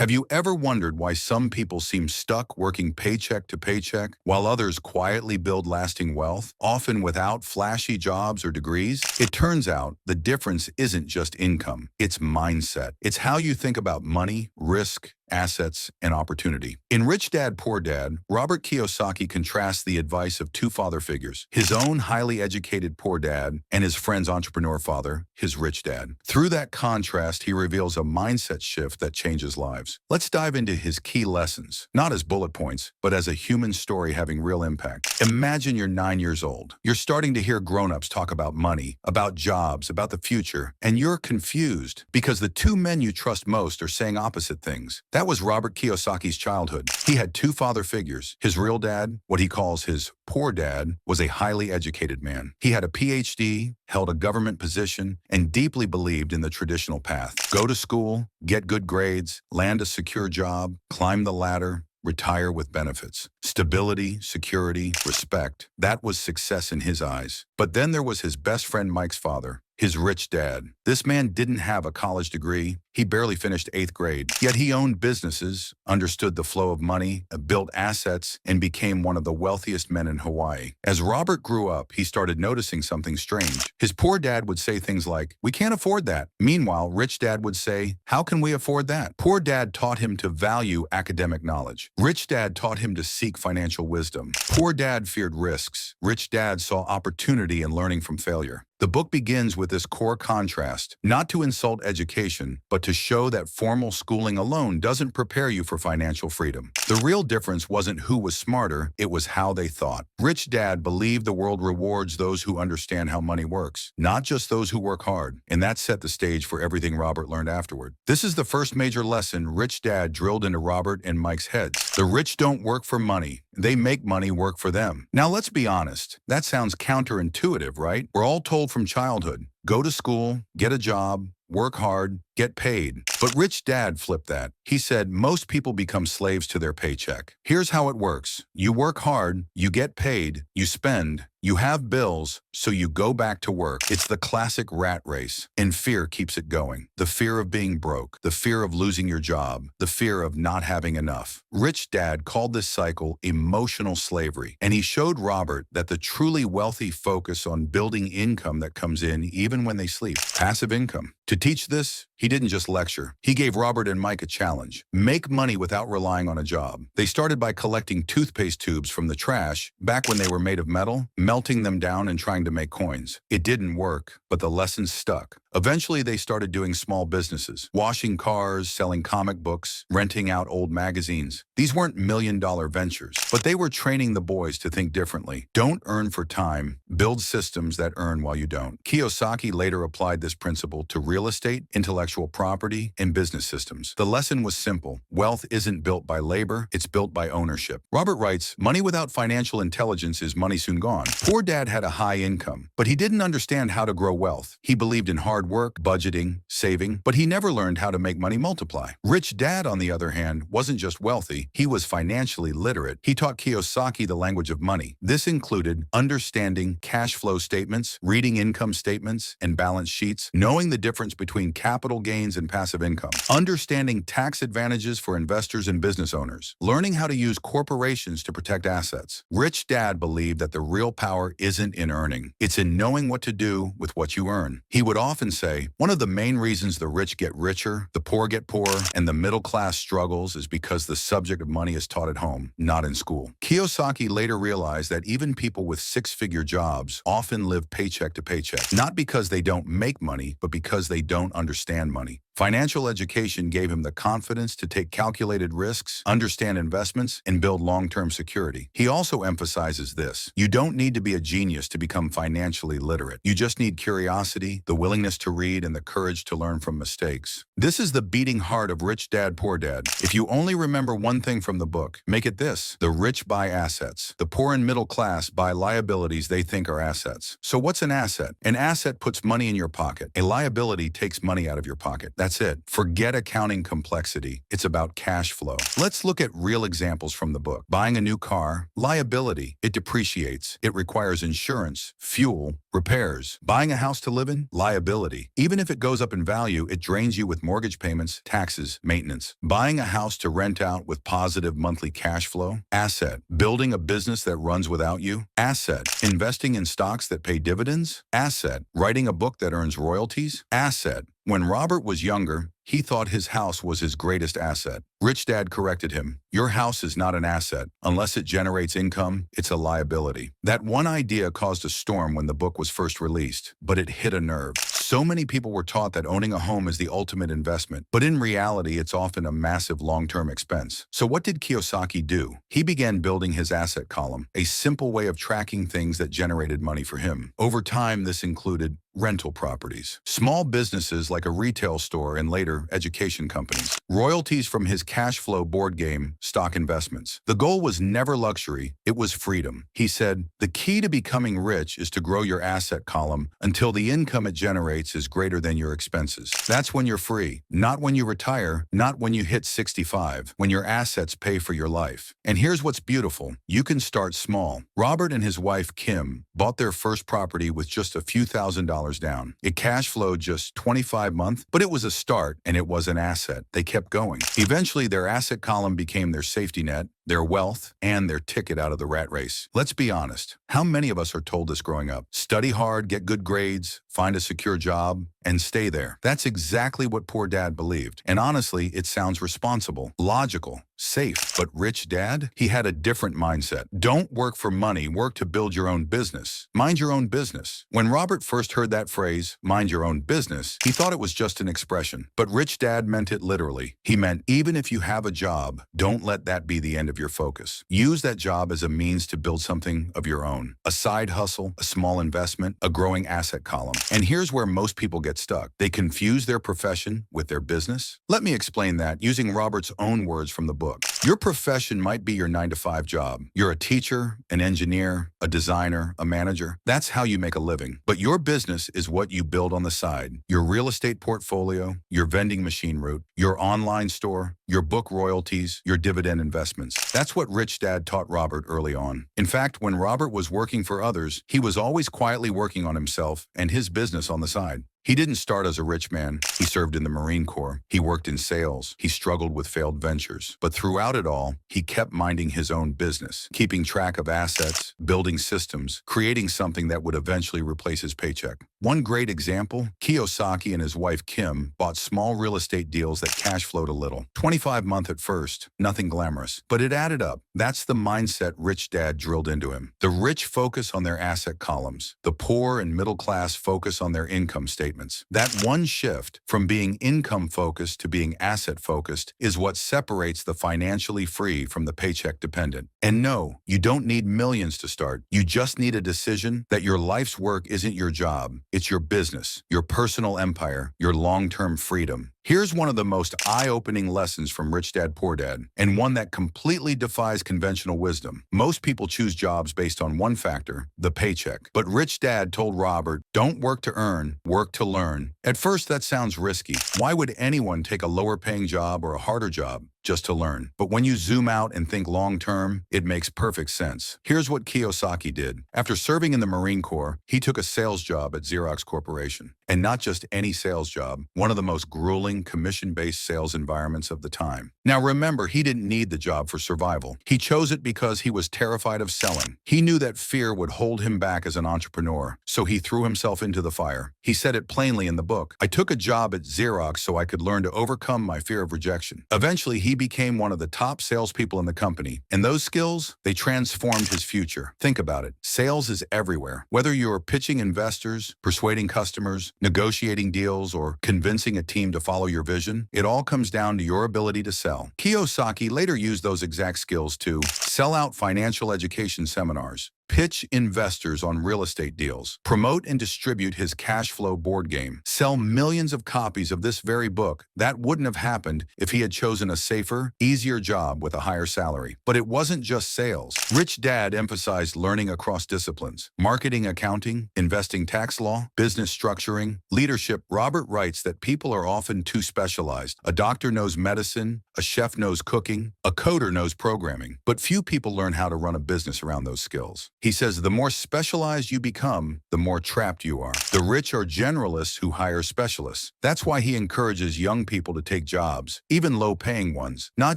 Have you ever wondered why some people seem stuck working paycheck to paycheck while others quietly build lasting wealth, often without flashy jobs or degrees? It turns out the difference isn't just income, it's mindset. It's how you think about money, risk, assets, and opportunity. In Rich Dad, Poor Dad, Robert Kiyosaki contrasts the advice of two father figures, his own highly educated poor dad and his friend's entrepreneur father, his rich dad. Through that contrast, he reveals a mindset shift that changes lives. Let's dive into his key lessons, not as bullet points, but as a human story having real impact. Imagine you're 9 years old. You're starting to hear grown-ups talk about money, about jobs, about the future, and you're confused because the two men you trust most are saying opposite things. That was Robert Kiyosaki's childhood. He had two father figures. His real dad, what he calls his poor dad, was a highly educated man. He had a PhD, held a government position, and deeply believed in the traditional path. Go to school, get good grades, land a secure job, climb the ladder, retire with benefits. Stability, security, respect. That was success in his eyes. But then there was his best friend Mike's father, his rich dad. This man didn't have a college degree. He barely finished 8th grade. Yet he owned businesses, understood the flow of money, built assets, and became one of the wealthiest men in Hawaii. As Robert grew up, he started noticing something strange. His poor dad would say things like, "We can't afford that." Meanwhile, rich dad would say, "How can we afford that?" Poor dad taught him to value academic knowledge. Rich dad taught him to seek financial wisdom. Poor dad feared risks. Rich dad saw opportunity in learning from failure. The book begins with this core contrast, not to insult education, but to show that formal schooling alone doesn't prepare you for financial freedom. The real difference wasn't who was smarter, it was how they thought. Rich dad believed the world rewards those who understand how money works, not just those who work hard, and that set the stage for everything Robert learned afterward. This is the first major lesson Rich Dad drilled into Robert and Mike's heads. The rich don't work for money. They make money work for them. Now let's be honest. That sounds counterintuitive, right? We're all told from childhood, go to school, get a job, work hard, get paid. But Rich Dad flipped that. He said most people become slaves to their paycheck. Here's how it works. You work hard, you get paid, you spend, you have bills, so you go back to work. It's the classic rat race, and fear keeps it going. The fear of being broke, the fear of losing your job, the fear of not having enough. Rich Dad called this cycle emotional slavery, and he showed Robert that the truly wealthy focus on building income that comes in even when they sleep. Passive income. To teach this, he didn't just lecture. He gave Robert and Mike a challenge. Make money without relying on a job. They started by collecting toothpaste tubes from the trash back when they were made of metal, melting them down and trying to make coins. It didn't work, but the lessons stuck. Eventually, they started doing small businesses, washing cars, selling comic books, renting out old magazines. These weren't million-dollar ventures, but they were training the boys to think differently. Don't earn for time, build systems that earn while you don't. Kiyosaki later applied this principle to real estate, intellectual property, and business systems. The lesson was simple. Wealth isn't built by labor, it's built by ownership. Robert writes, money without financial intelligence is money soon gone. Poor dad had a high income, but he didn't understand how to grow wealth. He believed in hard work, budgeting, saving, but he never learned how to make money multiply. Rich dad, on the other hand, wasn't just wealthy, he was financially literate. He taught Kiyosaki the language of money. This included understanding cash flow statements, reading income statements and balance sheets, knowing the difference between capital gains and passive income, understanding tax advantages for investors and business owners, learning how to use corporations to protect assets. Rich dad believed that the real power isn't in earning, it's in knowing what to do with what you earn. He would often say, one of the main reasons the rich get richer, the poor get poorer, and the middle class struggles is because the subject of money is taught at home, not in school. Kiyosaki later realized that even people with six-figure jobs often live paycheck to paycheck, not because they don't make money, but because they don't understand money. Financial education gave him the confidence to take calculated risks, understand investments, and build long-term security. He also emphasizes this. You don't need to be a genius to become financially literate. You just need curiosity, the willingness to read, and the courage to learn from mistakes. This is the beating heart of Rich Dad, Poor Dad. If you only remember one thing from the book, make it this. The rich buy assets. The poor and middle class buy liabilities they think are assets. So what's an asset? An asset puts money in your pocket. A liability takes money out of your pocket. That's it. Forget accounting complexity. It's about cash flow. Let's look at real examples from the book. Buying a new car, liability. It depreciates. It requires insurance, fuel, repairs. Buying a house to live in, liability. liability. Even if it goes up in value, it drains you with mortgage payments, taxes, maintenance. Buying a house to rent out with positive monthly cash flow, asset. Building a business that runs without you, asset. Investing in stocks that pay dividends, asset. Writing a book that earns royalties, asset. When Robert was younger, he thought his house was his greatest asset. Rich Dad corrected him. Your house is not an asset. Unless it generates income, it's a liability. That one idea caused a storm when the book was first released, but it hit a nerve. So many people were taught that owning a home is the ultimate investment, but in reality, it's often a massive long-term expense. So what did Kiyosaki do? He began building his asset column, a simple way of tracking things that generated money for him. Over time, this included rental properties, small businesses like a retail store and later education companies, royalties from his cash flow board game, stock investments. The goal was never luxury, it was freedom. He said, the key to becoming rich is to grow your asset column until the income it generates is greater than your expenses. That's when you're free, not when you retire, not when you hit 65, when your assets pay for your life. And here's what's beautiful, you can start small. Robert and his wife, Kim, bought their first property with just a few $1,000s down. It cash flowed just 25 months, but it was a start and it was an asset. They kept going. Eventually, their asset column became their safety net, their wealth, and their ticket out of the rat race. Let's be honest. How many of us are told this growing up? Study hard, get good grades, find a secure job, and stay there. That's exactly what poor dad believed. And honestly, it sounds responsible, logical, safe. But Rich Dad? He had a different mindset. Don't work for money, work to build your own business. Mind your own business. When Robert first heard that phrase, mind your own business, he thought it was just an expression. But Rich Dad meant it literally. He meant even if you have a job, don't let that be the end of your focus. Use that job as a means to build something of your own. A side hustle, a small investment, a growing asset column. And here's where most people get stuck. They confuse their profession with their business. Let me explain that using Robert's own words from the book. Your profession might be your 9-to-5 job. You're a teacher, an engineer, a designer, a manager. That's how you make a living. But your business is what you build on the side. Your real estate portfolio, your vending machine route, your online store, your book royalties, your dividend investments. That's what Rich Dad taught Robert early on. In fact, when Robert was working for others, he was always quietly working on himself and his business on the side. He didn't start as a rich man. He served in the Marine Corps. He worked in sales. He struggled with failed ventures. But throughout it all, he kept minding his own business, keeping track of assets, building systems, creating something that would eventually replace his paycheck. One great example, Kiyosaki and his wife Kim bought small real estate deals that cash flowed a little. 25 months at first, nothing glamorous, but it added up. That's the mindset Rich Dad drilled into him. The rich focus on their asset columns. The poor and middle class focus on their income statements. That one shift from being income-focused to being asset-focused is what separates the financially free from the paycheck-dependent. And no, you don't need millions to start. You just need a decision that your life's work isn't your job. It's your business, your personal empire, your long-term freedom. Here's one of the most eye-opening lessons from Rich Dad, Poor Dad, and one that completely defies conventional wisdom. Most people choose jobs based on one factor, the paycheck. But Rich Dad told Robert, don't work to earn, work to learn. At first, that sounds risky. Why would anyone take a lower-paying job or a harder job just to learn? But when you zoom out and think long-term, it makes perfect sense. Here's what Kiyosaki did. After serving in the Marine Corps, he took a sales job at Xerox Corporation. And not just any sales job, one of the most grueling commission-based sales environments of the time. Now remember, he didn't need the job for survival. He chose it because he was terrified of selling. He knew that fear would hold him back as an entrepreneur, so he threw himself into the fire. He said it plainly in the book. I took a job at Xerox so I could learn to overcome my fear of rejection. Eventually, he became one of the top salespeople in the company, and those skills, they transformed his future. Think about it. Sales is everywhere. Whether you're pitching investors, persuading customers, negotiating deals, or convincing a team to follow your vision, it all comes down to your ability to sell. Kiyosaki later used those exact skills to sell out financial education seminars, pitch investors on real estate deals, promote and distribute his cash flow board game, sell millions of copies of this very book. That wouldn't have happened if he had chosen a safer, easier job with a higher salary. But it wasn't just sales. Rich Dad emphasized learning across disciplines: marketing, accounting, investing, tax law, business structuring, leadership. Robert writes that people are often too specialized. A doctor knows medicine, a chef knows cooking, a coder knows programming, but few people learn how to run a business around those skills. He says the more specialized you become, the more trapped you are. The rich are generalists who hire specialists. That's why he encourages young people to take jobs, even low-paying ones, not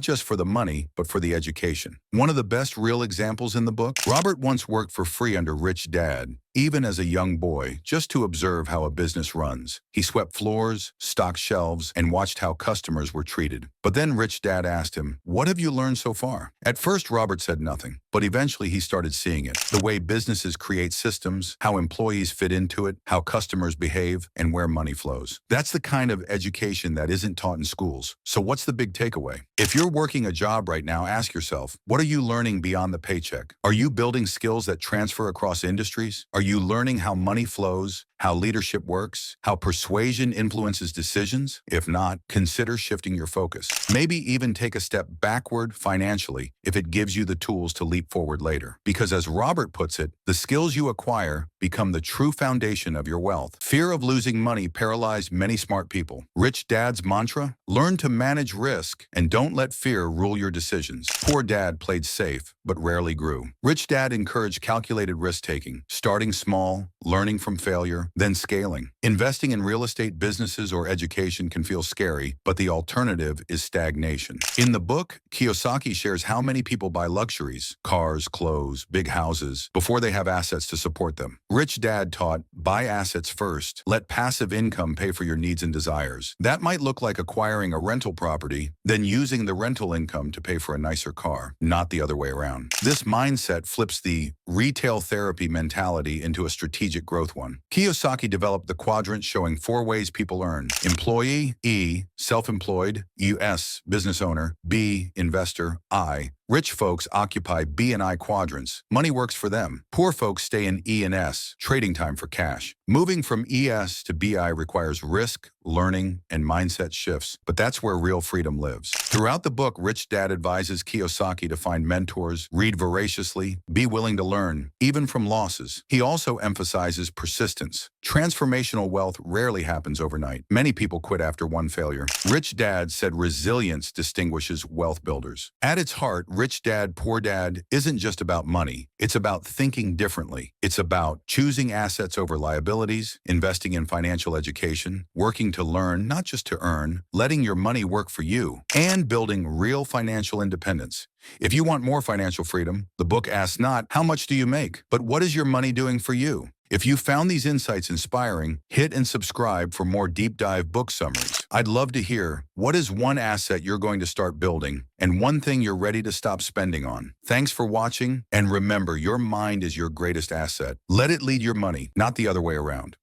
just for the money, but for the education. One of the best real examples in the book, Robert once worked for free under Rich Dad, even as a young boy, just to observe how a business runs. He swept floors, stocked shelves, and watched how customers were treated. But then Rich Dad asked him, "What have you learned so far?" At first, Robert said nothing, but eventually he started seeing it. The way businesses create systems, how employees fit into it, how customers behave, and where money flows. That's the kind of education that isn't taught in schools. So what's the big takeaway? If you're working a job right now, ask yourself, what are you learning beyond the paycheck? Are you building skills that transfer across industries? Are you learning how money flows, how leadership works, how persuasion influences decisions? If not, consider shifting your focus. Maybe even take a step backward financially if it gives you the tools to leap forward later. Because as Robert puts it, the skills you acquire become the true foundation of your wealth. Fear of losing money paralyzed many smart people. Rich Dad's mantra: learn to manage risk and don't let fear rule your decisions. Poor Dad played safe, but rarely grew. Rich Dad encouraged calculated risk-taking, starting small, learning from failure, then scaling. Investing in real estate businesses or education can feel scary, but the alternative is stagnation. In the book, Kiyosaki shares how many people buy luxuries, cars, clothes, big houses, before they have assets to support them. Rich Dad taught, buy assets first, let passive income pay for your needs and desires. That might look like acquiring a rental property, then using the rental income to pay for a nicer car, not the other way around. This mindset flips the retail therapy mentality into a strategic growth one. Kiyosaki developed the quadrant showing 4 ways people earn: employee, E, self-employed, US, business owner, B, investor, I. Rich folks occupy B and I quadrants. Money works for them. Poor folks stay in E and S, trading time for cash. Moving from ES to BI requires risk, learning, and mindset shifts, but that's where real freedom lives. Throughout the book, Rich Dad advises Kiyosaki to find mentors, read voraciously, be willing to learn, even from losses. He also emphasizes persistence. Transformational wealth rarely happens overnight. Many people quit after one failure. Rich Dad said resilience distinguishes wealth builders. At its heart, Rich Dad, Poor Dad isn't just about money. It's about thinking differently. It's about choosing assets over liabilities, investing in financial education, working to learn, not just to earn, letting your money work for you, and building real financial independence. If you want more financial freedom, the book asks not, how much do you make, but what is your money doing for you? If you found these insights inspiring, hit and subscribe for more deep dive book summaries. I'd love to hear, what is one asset you're going to start building and one thing you're ready to stop spending on? Thanks for watching, and remember, your mind is your greatest asset. Let it lead your money, not the other way around.